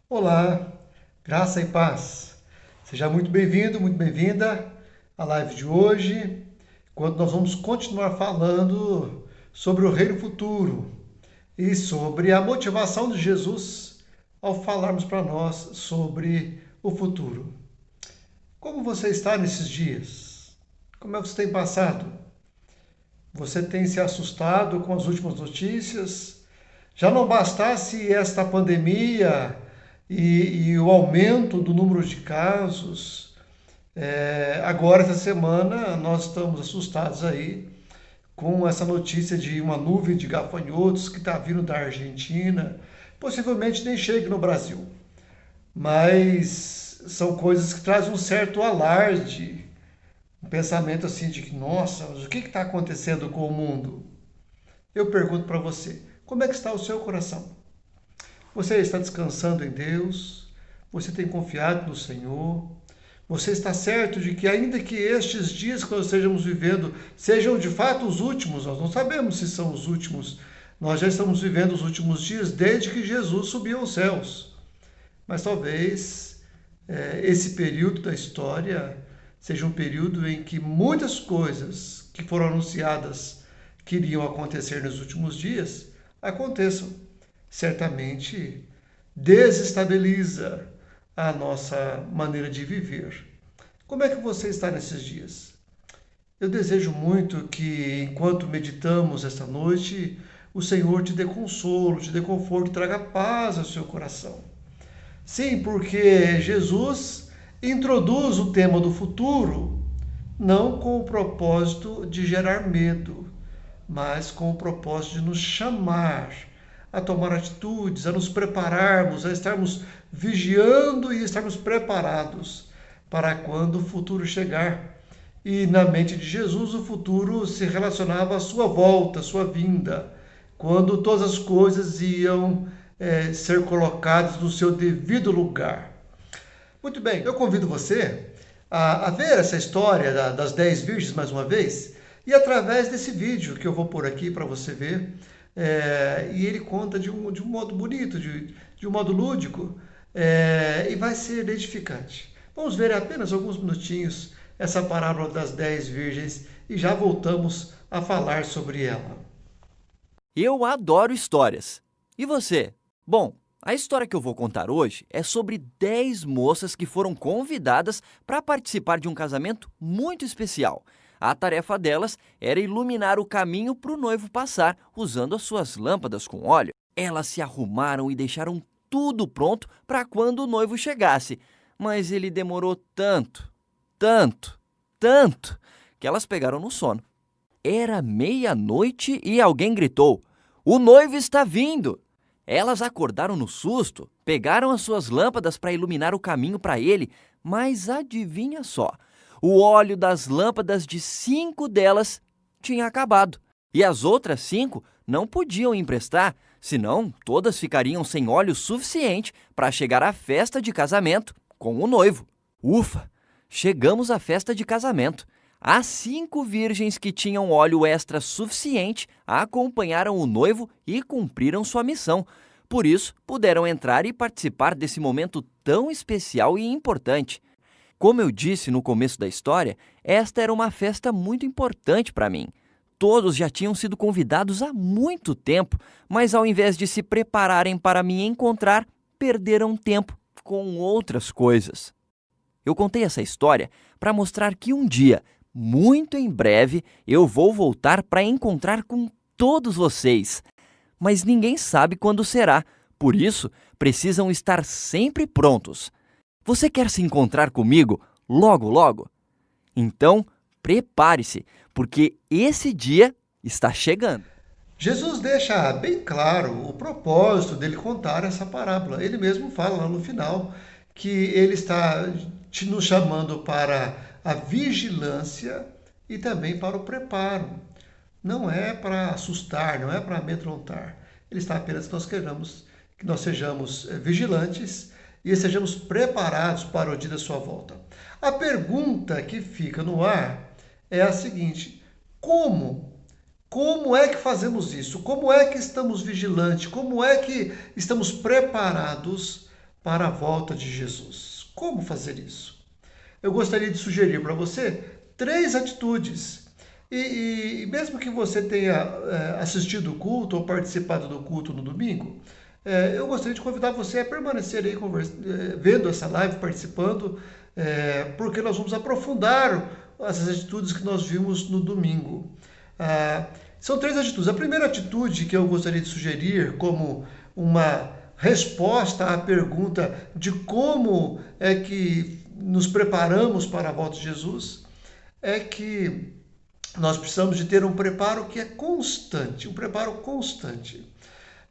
Olá, graça e paz. Seja muito bem-vindo, muito bem-vinda à live de hoje, quando nós vamos continuar falando sobre o reino futuro e sobre a motivação de Jesus ao falarmos para nós sobre o futuro. Como você está nesses dias? Como é que você tem passado? Você tem se assustado com as últimas notícias? Já não bastasse esta pandemia e o aumento do número de casos, agora, essa semana, nós estamos assustados aí com essa notícia de uma nuvem de gafanhotos que está vindo da Argentina. Possivelmente nem chegue no Brasil, mas são coisas que trazem um certo alarde, um pensamento assim de que, nossa, mas o que está acontecendo com o mundo? Eu pergunto para você, como é que está o seu coração? Você está descansando em Deus? Você tem confiado no Senhor? Você está certo de que, ainda que estes dias que nós estejamos vivendo sejam de fato os últimos, nós não sabemos se são os últimos, nós já estamos vivendo os últimos dias desde que Jesus subiu aos céus. Mas talvez esse período da história seja um período em que muitas coisas que foram anunciadas que iriam acontecer nos últimos dias aconteçam. Certamente desestabiliza a nossa maneira de viver. Como é que você está nesses dias? Eu desejo muito que, enquanto meditamos esta noite, o Senhor te dê consolo, te dê conforto, traga paz ao seu coração. Sim, porque Jesus introduz o tema do futuro não com o propósito de gerar medo, mas com o propósito de nos chamar a tomar atitudes, a nos prepararmos, a estarmos vigiando e estarmos preparados para quando o futuro chegar. E na mente de Jesus, o futuro se relacionava à sua volta, à sua vinda, quando todas as coisas iam ser colocadas no seu devido lugar. Muito bem, eu convido você a ver essa história das 10 virgens mais uma vez, e através desse vídeo que eu vou pôr aqui para você ver, e ele conta de um modo bonito, de um modo lúdico, e vai ser edificante. Vamos ver apenas alguns minutinhos essa parábola das 10 virgens e já voltamos a falar sobre ela. Eu adoro histórias. E você? Bom, a história que eu vou contar hoje é sobre 10 moças que foram convidadas para participar de um casamento muito especial. A tarefa delas era iluminar o caminho para o noivo passar, usando as suas lâmpadas com óleo. Elas se arrumaram e deixaram tudo pronto para quando o noivo chegasse. Mas ele demorou tanto, que elas pegaram no sono. Era meia-noite e alguém gritou: "O noivo está vindo!" Elas acordaram no susto, pegaram as suas lâmpadas para iluminar o caminho para ele, mas adivinha só, o óleo das lâmpadas de 5 delas tinha acabado. E as outras 5 não podiam emprestar, senão todas ficariam sem óleo suficiente para chegar à festa de casamento com o noivo. Ufa! Chegamos à festa de casamento. As 5 virgens que tinham óleo extra suficiente acompanharam o noivo e cumpriram sua missão. Por isso, puderam entrar e participar desse momento tão especial e importante. Como eu disse no começo da história, esta era uma festa muito importante para mim. Todos já tinham sido convidados há muito tempo, mas ao invés de se prepararem para me encontrar, perderam tempo com outras coisas. Eu contei essa história para mostrar que um dia, muito em breve, eu vou voltar para encontrar com todos vocês. Mas ninguém sabe quando será, por isso precisam estar sempre prontos. Você quer se encontrar comigo logo, logo? Então, prepare-se, porque esse dia está chegando. Jesus deixa bem claro o propósito dele contar essa parábola. Ele mesmo fala lá no final que ele está nos chamando para a vigilância e também para o preparo. Não é para assustar, não é para amedrontar. Ele está apenas que nós sejamos vigilantes e sejamos preparados para o dia da sua volta. A pergunta que fica no ar é a seguinte: como? Como é que fazemos isso? Como é que estamos vigilantes? Como é que estamos preparados para a volta de Jesus. Como fazer isso? Eu gostaria de sugerir para você 3 atitudes. E mesmo que você tenha assistido o culto ou participado do culto no domingo, eu gostaria de convidar você a permanecer aí vendo essa live, participando, porque nós vamos aprofundar essas atitudes que nós vimos no domingo. São 3 atitudes. A primeira atitude que eu gostaria de sugerir como uma resposta à pergunta de como é que nos preparamos para a volta de Jesus é que nós precisamos de ter um preparo que é constante, um preparo constante.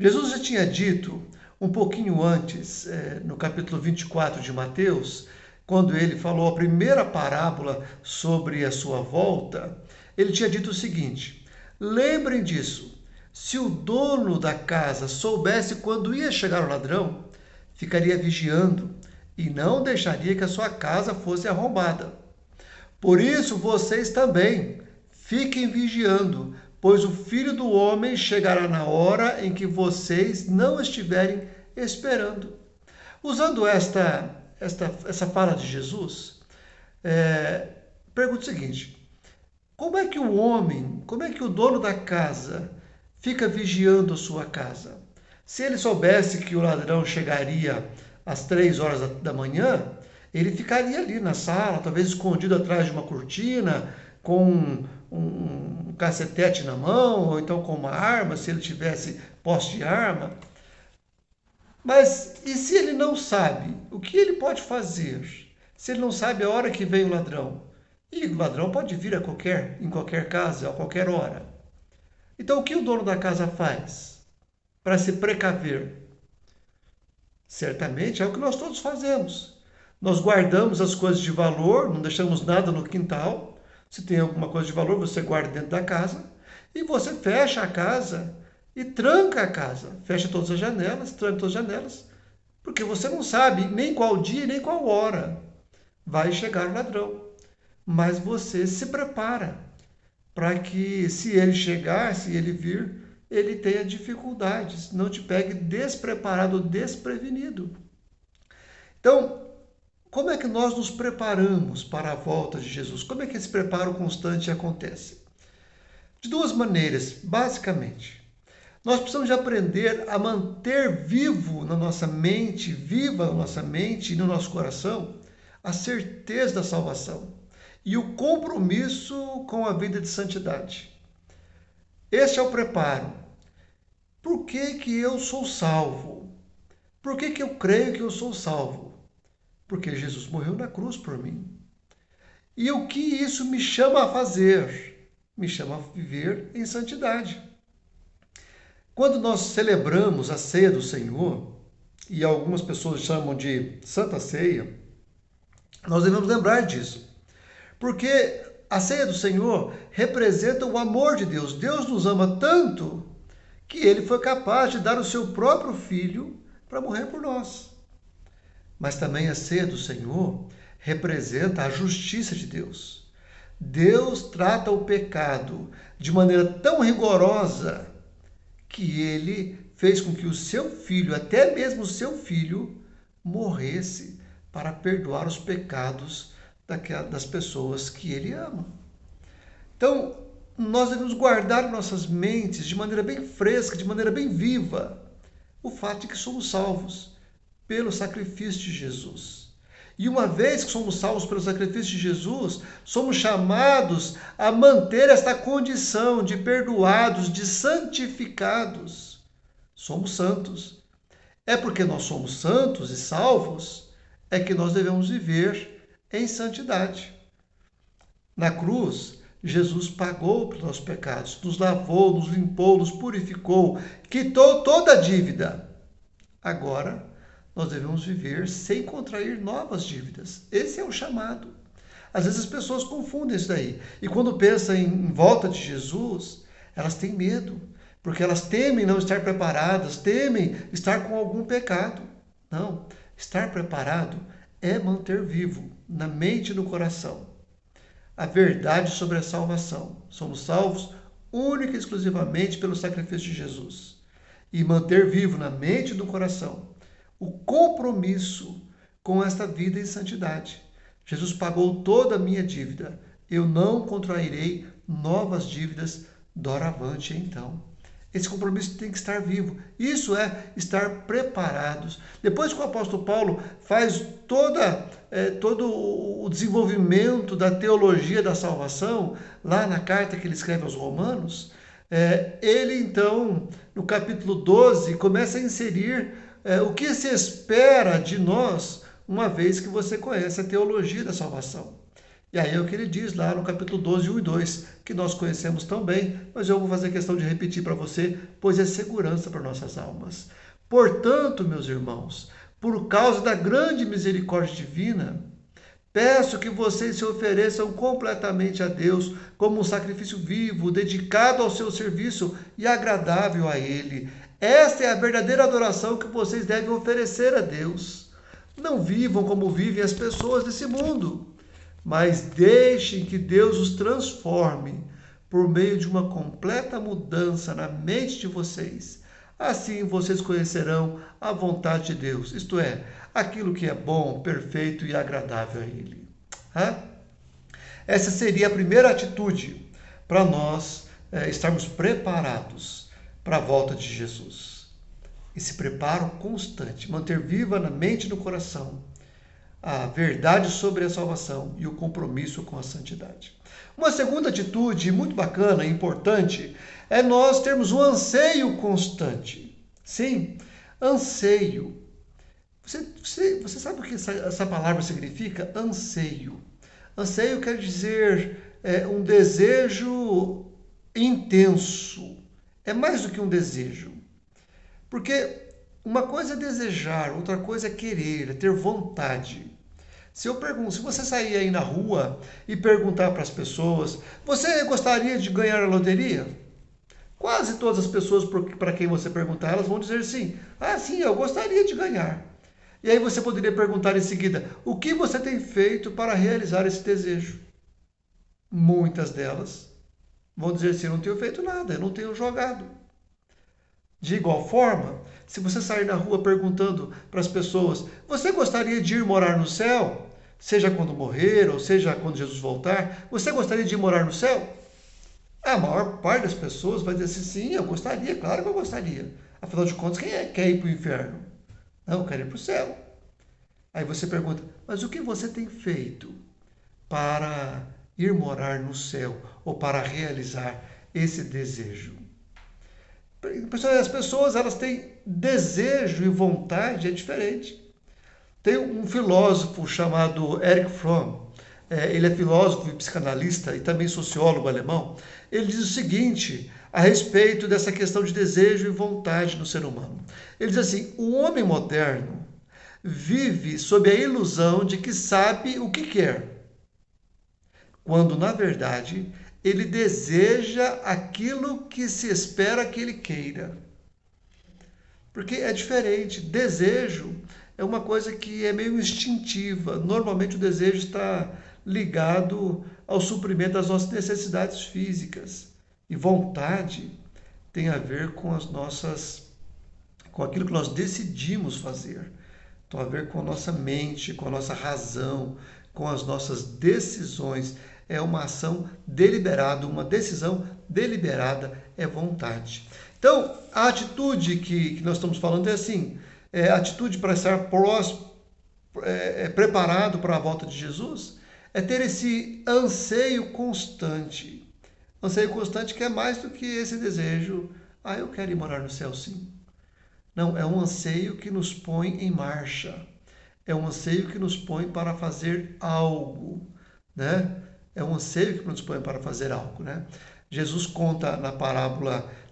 Jesus já tinha dito um pouquinho antes, no capítulo 24 de Mateus, quando ele falou a primeira parábola sobre a sua volta, ele tinha dito o seguinte: lembrem disso, se o dono da casa soubesse quando ia chegar o ladrão, ficaria vigiando e não deixaria que a sua casa fosse arrombada. Por isso vocês também fiquem vigiando, pois o Filho do Homem chegará na hora em que vocês não estiverem esperando. Usando essa fala de Jesus, pergunto o seguinte: como é que o dono da casa fica vigiando a sua casa? Se ele soubesse que o ladrão chegaria às 3 horas da manhã, ele ficaria ali na sala, talvez escondido atrás de uma cortina, com um cacetete na mão, ou então com uma arma, se ele tivesse posse de arma. Mas e se ele não sabe? O que ele pode fazer? Se ele não sabe a hora que vem o ladrão? E o ladrão pode vir em qualquer casa, a qualquer hora. Então o que o dono da casa faz para se precaver? Certamente é o que nós todos fazemos. Nós guardamos as coisas de valor, não deixamos nada no quintal. Se tem alguma coisa de valor, você guarda dentro da casa. E você fecha a casa e tranca a casa. Fecha todas as janelas, tranca todas as janelas. Porque você não sabe nem qual dia, nem qual hora vai chegar o ladrão. Mas você se prepara para que, se ele chegar, se ele vir, ele tenha dificuldades, não te pegue despreparado, desprevenido. Então, como é que nós nos preparamos para a volta de Jesus? Como é que esse preparo constante acontece? De 2 maneiras, basicamente. Nós precisamos de aprender a manter viva na nossa mente e no nosso coração, a certeza da salvação e o compromisso com a vida de santidade. Este é o preparo. Por que eu sou salvo? Por que eu creio que eu sou salvo? Porque Jesus morreu na cruz por mim. E o que isso me chama a fazer? Me chama a viver em santidade. Quando nós celebramos a ceia do Senhor, e algumas pessoas chamam de Santa Ceia, nós devemos lembrar disso. Porque a ceia do Senhor representa o amor de Deus. Deus nos ama tanto que ele foi capaz de dar o seu próprio filho para morrer por nós. Mas também a ceia do Senhor representa a justiça de Deus. Deus trata o pecado de maneira tão rigorosa que ele fez com que o seu filho, até mesmo o seu filho, morresse para perdoar os pecados das pessoas que ele ama. Então, nós devemos guardar em nossas mentes de maneira bem fresca, de maneira bem viva, o fato de que somos salvos pelo sacrifício de Jesus. E uma vez que somos salvos pelo sacrifício de Jesus, somos chamados a manter esta condição de perdoados, de santificados. Somos santos. É porque nós somos santos e salvos é que nós devemos viver em santidade. Na cruz, Jesus pagou pelos nossos pecados, nos lavou, nos limpou, nos purificou, quitou toda a dívida. Agora, nós devemos viver sem contrair novas dívidas. Esse é o chamado. Às vezes as pessoas confundem isso daí. E quando pensam em volta de Jesus, elas têm medo, porque elas temem não estar preparadas, temem estar com algum pecado. Não, estar preparado é manter vivo, na mente e no coração, a verdade sobre a salvação. Somos salvos única e exclusivamente pelo sacrifício de Jesus. E manter vivo na mente e no coração o compromisso com esta vida em santidade. Jesus pagou toda a minha dívida. Eu não contrairei novas dívidas doravante, então. Esse compromisso tem que estar vivo. Isso é estar preparados. Depois que o apóstolo Paulo faz todo o desenvolvimento da teologia da salvação, lá na carta que ele escreve aos Romanos, ele então, no capítulo 12, começa a inserir o que se espera de nós, uma vez que você conhece a teologia da salvação. E aí é o que ele diz lá no capítulo 12, 1 e 2, que nós conhecemos tão bem, mas eu vou fazer questão de repetir para você, pois é segurança para nossas almas. Portanto, meus irmãos, por causa da grande misericórdia divina, peço que vocês se ofereçam completamente a Deus como um sacrifício vivo, dedicado ao seu serviço e agradável a Ele. Esta é a verdadeira adoração que vocês devem oferecer a Deus. Não vivam como vivem as pessoas desse mundo, mas deixem que Deus os transforme por meio de uma completa mudança na mente de vocês. Assim vocês conhecerão a vontade de Deus, isto é, aquilo que é bom, perfeito e agradável a Ele. Essa seria a primeira atitude para nós estarmos preparados para a volta de Jesus. Esse preparo constante, manter viva na mente e no coração a verdade sobre a salvação e o compromisso com a santidade. Uma segunda atitude muito bacana e importante é nós termos um anseio constante. Sim, anseio. Você sabe o que essa palavra significa? Anseio. Anseio quer dizer um desejo intenso. É mais do que um desejo. Porque uma coisa é desejar, outra coisa é querer, é ter vontade. Se você sair aí na rua e perguntar para as pessoas, você gostaria de ganhar a loteria? Quase todas as pessoas para quem você perguntar, elas vão dizer sim. Ah, sim, eu gostaria de ganhar. E aí você poderia perguntar em seguida, o que você tem feito para realizar esse desejo? Muitas delas vão dizer assim, eu não tenho feito nada, eu não tenho jogado. De igual forma, se você sair na rua perguntando para as pessoas, você gostaria de ir morar no céu? Seja quando morrer, ou seja quando Jesus voltar, você gostaria de ir morar no céu? A maior parte das pessoas vai dizer assim, sim, eu gostaria, claro que eu gostaria. Afinal de contas, quem quer ir para o inferno? Não, eu quero ir para o céu. Aí você pergunta, mas o que você tem feito para ir morar no céu, ou para realizar esse desejo? As pessoas elas têm desejo e vontade, é diferente. Tem um filósofo chamado Erich Fromm, ele é filósofo e psicanalista e também sociólogo alemão. Ele diz o seguinte a respeito dessa questão de desejo e vontade no ser humano. Ele diz assim, o homem moderno vive sob a ilusão de que sabe o que quer, quando na verdade ele deseja aquilo que se espera que ele queira. Porque é diferente. Desejo é uma coisa que é meio instintiva. Normalmente o desejo está ligado ao suprimento das nossas necessidades físicas. E vontade tem a ver com aquilo que nós decidimos fazer. Tem a ver com a nossa mente, com a nossa razão, com as nossas decisões. É uma ação deliberada, uma decisão deliberada, é vontade. Então, a atitude que nós estamos falando é assim, a atitude para estar preparado para a volta de Jesus, é ter esse anseio constante. Anseio constante que é mais do que esse desejo, eu quero ir morar no céu sim. Não, é um anseio que nos põe em marcha. É um anseio que nos põe para fazer algo, né? É um anseio que nos põe para fazer algo, né? Jesus conta na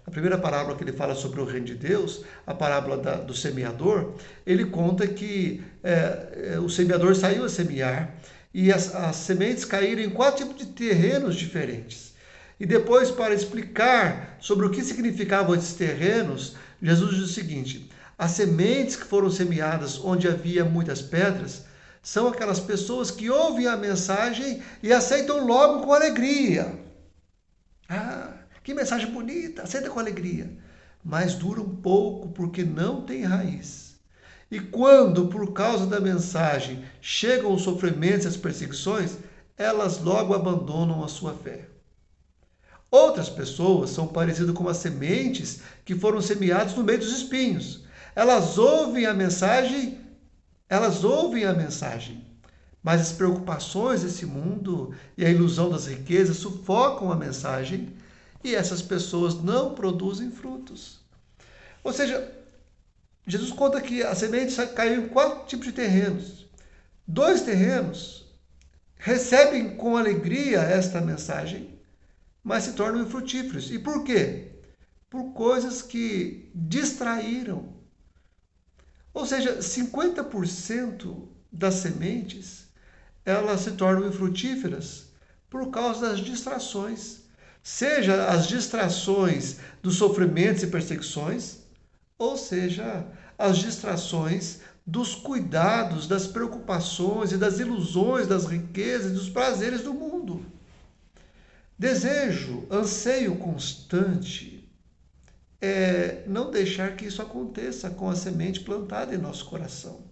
primeira parábola que ele fala sobre o reino de Deus, a parábola do semeador, ele conta que o semeador saiu a semear e as sementes caíram em 4 tipos de terrenos diferentes. E depois, para explicar sobre o que significavam esses terrenos, Jesus diz o seguinte, as sementes que foram semeadas onde havia muitas pedras, são aquelas pessoas que ouvem a mensagem e aceitam logo com alegria. Que mensagem bonita, aceita com alegria. Mas dura um pouco porque não tem raiz. E quando, por causa da mensagem, chegam os sofrimentos e as perseguições, elas logo abandonam a sua fé. Outras pessoas são parecidas com as sementes que foram semeadas no meio dos espinhos. Elas ouvem a mensagem, mas as preocupações desse mundo e a ilusão das riquezas sufocam a mensagem e essas pessoas não produzem frutos. Ou seja, Jesus conta que a semente caiu em 4 tipos de terrenos. 2 terrenos recebem com alegria esta mensagem, mas se tornam infrutíferos. E por quê? Por coisas que distraíram. Ou seja, 50% das sementes, elas se tornam infrutíferas por causa das distrações. Seja as distrações dos sofrimentos e perseguições, ou seja, as distrações dos cuidados, das preocupações e das ilusões, das riquezas e dos prazeres do mundo. Desejo, anseio constante é não deixar que isso aconteça com a semente plantada em nosso coração.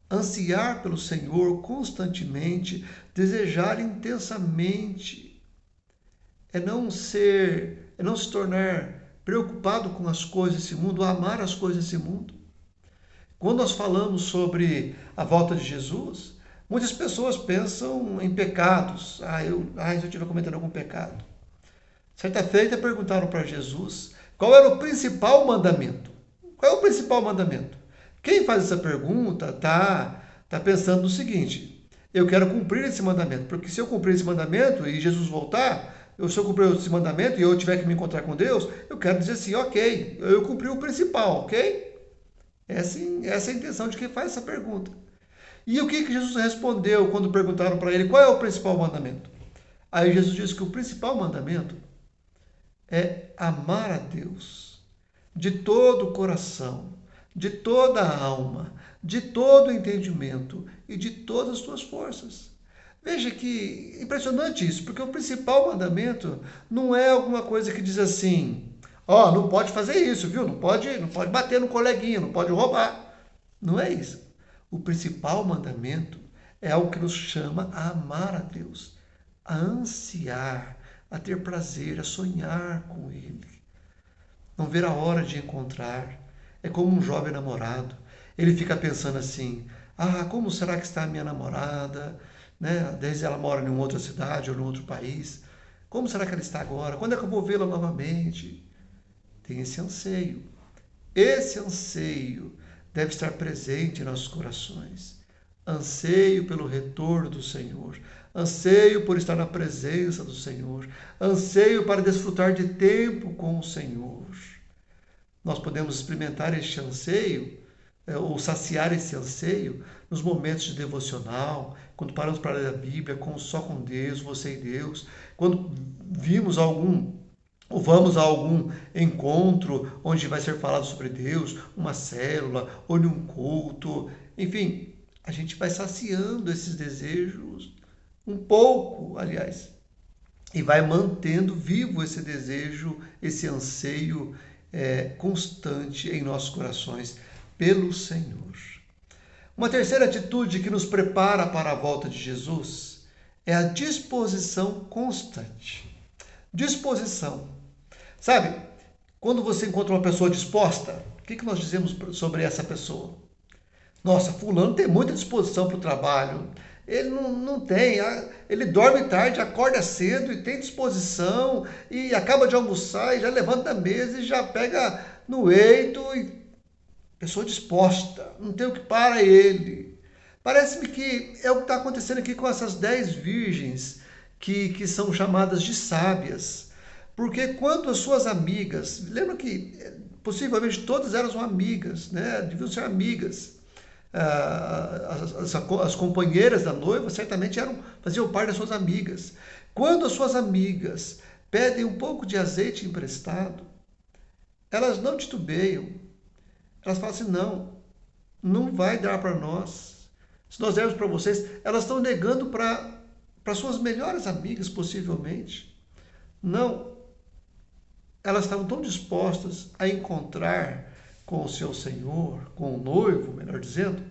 Ansiar pelo Senhor constantemente, desejar intensamente, é não se tornar preocupado com as coisas desse mundo, amar as coisas desse mundo. Quando nós falamos sobre a volta de Jesus, muitas pessoas pensam em pecados. Se eu estiver cometendo algum pecado. Certa feita perguntaram para Jesus qual era o principal mandamento. Qual é o principal mandamento? Quem faz essa pergunta está pensando no seguinte: eu quero cumprir esse mandamento, porque se eu cumprir esse mandamento e Jesus voltar, se eu cumprir esse mandamento e eu tiver que me encontrar com Deus, eu quero dizer assim, ok, eu cumpri o principal, ok? Essa é a intenção de quem faz essa pergunta. E o que Jesus respondeu quando perguntaram para ele qual é o principal mandamento? Aí Jesus disse que o principal mandamento é amar a Deus de todo o coração, de toda a alma, de todo o entendimento e de todas as suas forças. Veja que impressionante isso, porque o principal mandamento não é alguma coisa que diz assim, não pode fazer isso, viu? Não pode bater no coleguinha, não pode roubar. Não é isso. O principal mandamento é algo que nos chama a amar a Deus, a ansiar, a ter prazer, a sonhar com Ele. Não ver a hora de encontrar. É como um jovem namorado. Ele fica pensando assim, como será que está a minha namorada? Né? Desde ela mora em outra cidade ou em outro país. Como será que ela está agora? Quando é que eu vou vê-la novamente? Tem esse anseio. Esse anseio deve estar presente em nossos corações. Anseio pelo retorno do Senhor. Anseio por estar na presença do Senhor. Anseio para desfrutar de tempo com o Senhor. Nós podemos experimentar este anseio, ou saciar esse anseio, nos momentos de devocional, quando paramos para ler a Bíblia, só com Deus, você e Deus, quando vamos a algum encontro onde vai ser falado sobre Deus, uma célula, ou num culto, enfim, a gente vai saciando esses desejos, um pouco, aliás, e vai mantendo vivo esse desejo, esse anseio constante em nossos corações pelo Senhor. Uma terceira atitude que nos prepara para a volta de Jesus é a disposição constante. Disposição. Sabe, quando você encontra uma pessoa disposta, o que nós dizemos sobre essa pessoa? Nossa, fulano tem muita disposição para o trabalho. Ele não tem, ele dorme tarde, acorda cedo e tem disposição e acaba de almoçar e já levanta da mesa e já pega no eito. Pessoa disposta, não tem o que para ele. Parece-me que é o que está acontecendo aqui com essas 10 virgens que são chamadas de sábias. Porque quando as suas amigas, lembra que possivelmente todas eram amigas, né? Deviam ser amigas. As companheiras da noiva certamente faziam parte das suas amigas. Quando as suas amigas pedem um pouco de azeite emprestado, elas não titubeiam. Elas falam assim, não vai dar para nós. Se nós dermos para vocês, elas estão negando para suas melhores amigas, possivelmente. Não. Elas estavam tão dispostas a encontrar com o seu Senhor, com o noivo, melhor dizendo,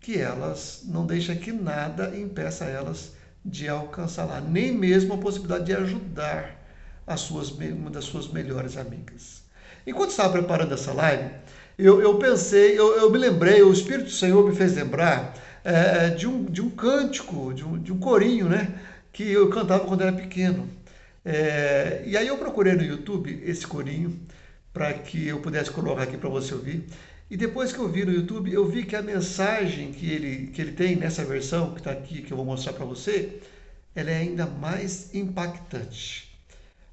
que elas não deixam que nada impeça elas de alcançar lá, nem mesmo a possibilidade de ajudar uma das suas melhores amigas. Enquanto estava preparando essa live, eu pensei, eu me lembrei, o Espírito do Senhor me fez lembrar de um cântico, de um corinho, né, que eu cantava quando era pequeno. E aí eu procurei no YouTube esse corinho para que eu pudesse colocar aqui para você ouvir. E depois que eu vi no YouTube, eu vi que a mensagem que ele tem nessa versão, que está aqui, que eu vou mostrar para você, ela é ainda mais impactante.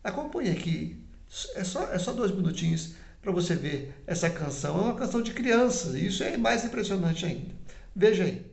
Acompanhe aqui, é só 2 minutinhos para você ver essa canção. É uma canção de crianças, e isso é mais impressionante ainda. Veja aí.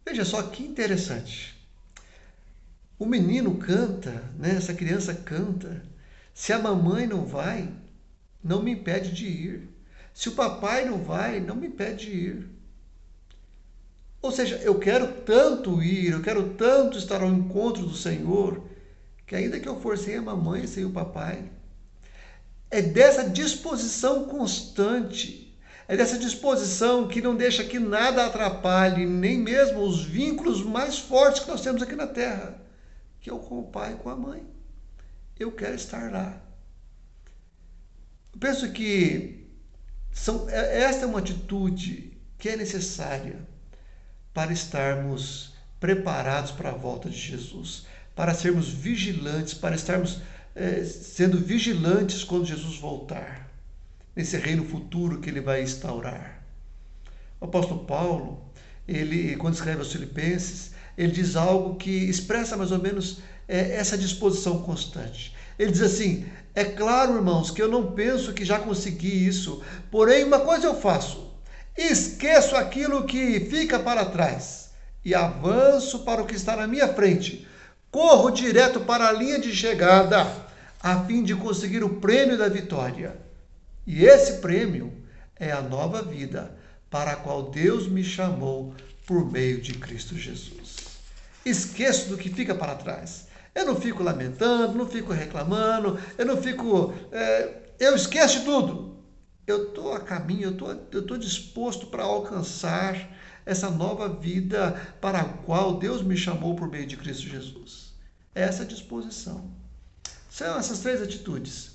Veja só que interessante. O menino canta, né? Essa criança canta. Se a mamãe não vai, não me impede de ir. Se o papai não vai, não me impede de ir. Ou seja, eu quero tanto ir, eu quero tanto estar ao encontro do Senhor, que ainda que eu for sem a mamãe e sem o papai, é dessa disposição constante, é dessa disposição que não deixa que nada atrapalhe, nem mesmo os vínculos mais fortes que nós temos aqui na Terra, que é o com o pai e com a mãe. Eu quero estar lá. Eu penso que esta é uma atitude que é necessária para estarmos preparados para a volta de Jesus, para sermos vigilantes, para estarmos sendo vigilantes quando Jesus voltar, nesse reino futuro que ele vai instaurar. O apóstolo Paulo, ele, quando escreve aos Filipenses, ele diz algo que expressa mais ou menos essa disposição constante. Ele diz assim: é claro, irmãos, que eu não penso que já consegui isso, porém uma coisa eu faço, esqueço aquilo que fica para trás e avanço para o que está na minha frente. Corro direto para a linha de chegada, a fim de conseguir o prêmio da vitória. E esse prêmio é a nova vida para a qual Deus me chamou por meio de Cristo Jesus. Esqueço do que fica para trás. Eu não fico lamentando, não fico reclamando, eu esqueço de tudo. Eu estou a caminho, eu estou disposto para alcançar essa nova vida para a qual Deus me chamou por meio de Cristo Jesus. Essa disposição. São essas 3 atitudes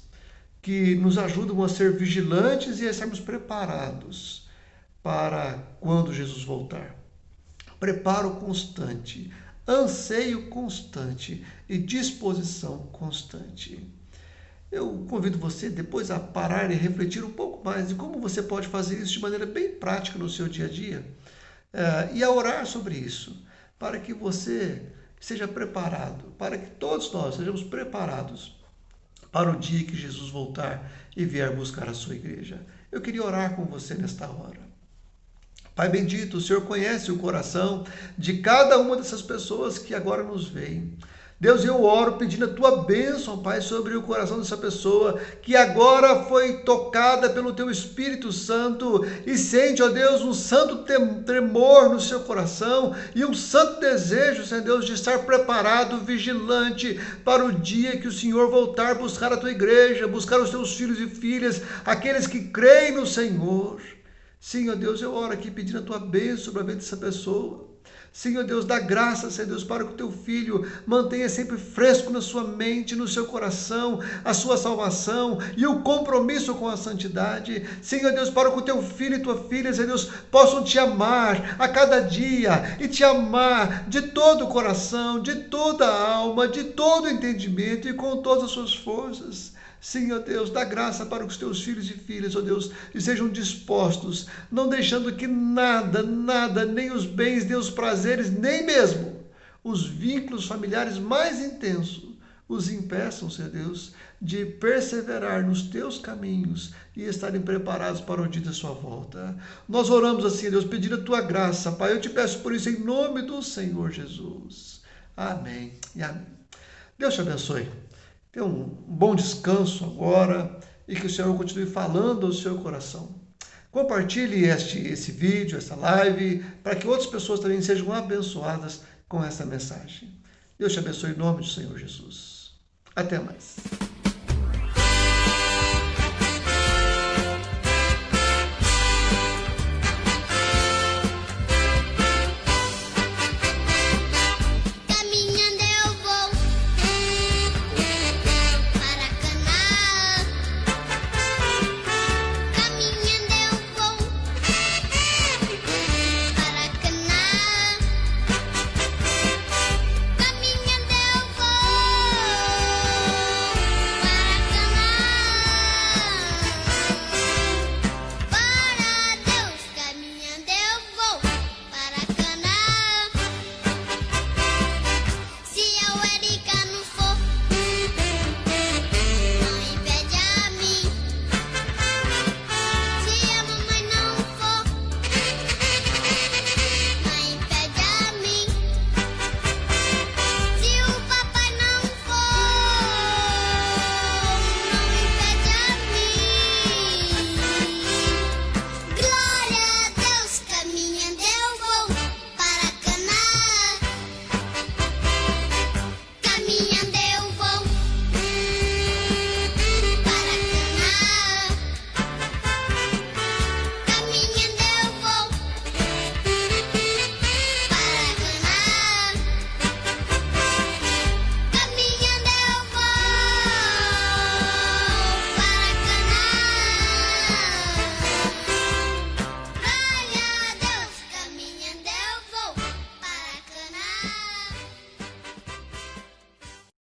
que nos ajudam a ser vigilantes e a estarmos preparados para quando Jesus voltar. Preparo constante, anseio constante e disposição constante. Eu convido você depois a parar e refletir um pouco mais de como você pode fazer isso de maneira bem prática no seu dia a dia e a orar sobre isso, para que você seja preparado, para que todos nós sejamos preparados para o dia que Jesus voltar e vier buscar a sua igreja. Eu queria orar com você nesta hora. Pai bendito, o Senhor conhece o coração de cada uma dessas pessoas que agora nos veem. Deus, eu oro pedindo a tua bênção, Pai, sobre o coração dessa pessoa que agora foi tocada pelo teu Espírito Santo e sente, ó Deus, um santo tremor no seu coração e um santo desejo, Senhor Deus, de estar preparado, vigilante para o dia que o Senhor voltar buscar a tua igreja, buscar os teus filhos e filhas, aqueles que creem no Senhor. Sim, ó Deus, eu oro aqui pedindo a tua bênção sobre a vida dessa pessoa. Senhor Deus, dá graça, Senhor Deus, para que o teu filho mantenha sempre fresco na sua mente, no seu coração, a sua salvação e o compromisso com a santidade. Senhor Deus, para que o teu filho e tua filha, Senhor Deus, possam te amar a cada dia e te amar de todo o coração, de toda a alma, de todo o entendimento e com todas as suas forças. Sim, ó Deus, dá graça para os teus filhos e filhas, ó Deus, e sejam dispostos, não deixando que nada, nem os bens, nem os prazeres, nem mesmo os vínculos familiares mais intensos os impeçam, Senhor Deus, de perseverar nos teus caminhos e estarem preparados para o dia da sua volta. Nós oramos assim, Deus, pedindo a tua graça, Pai, eu te peço por isso em nome do Senhor Jesus. Amém e amém. Deus te abençoe. Tenha um bom descanso agora e que o Senhor continue falando ao seu coração. Compartilhe esse vídeo, essa live, para que outras pessoas também sejam abençoadas com essa mensagem. Deus te abençoe em nome do Senhor Jesus. Até mais.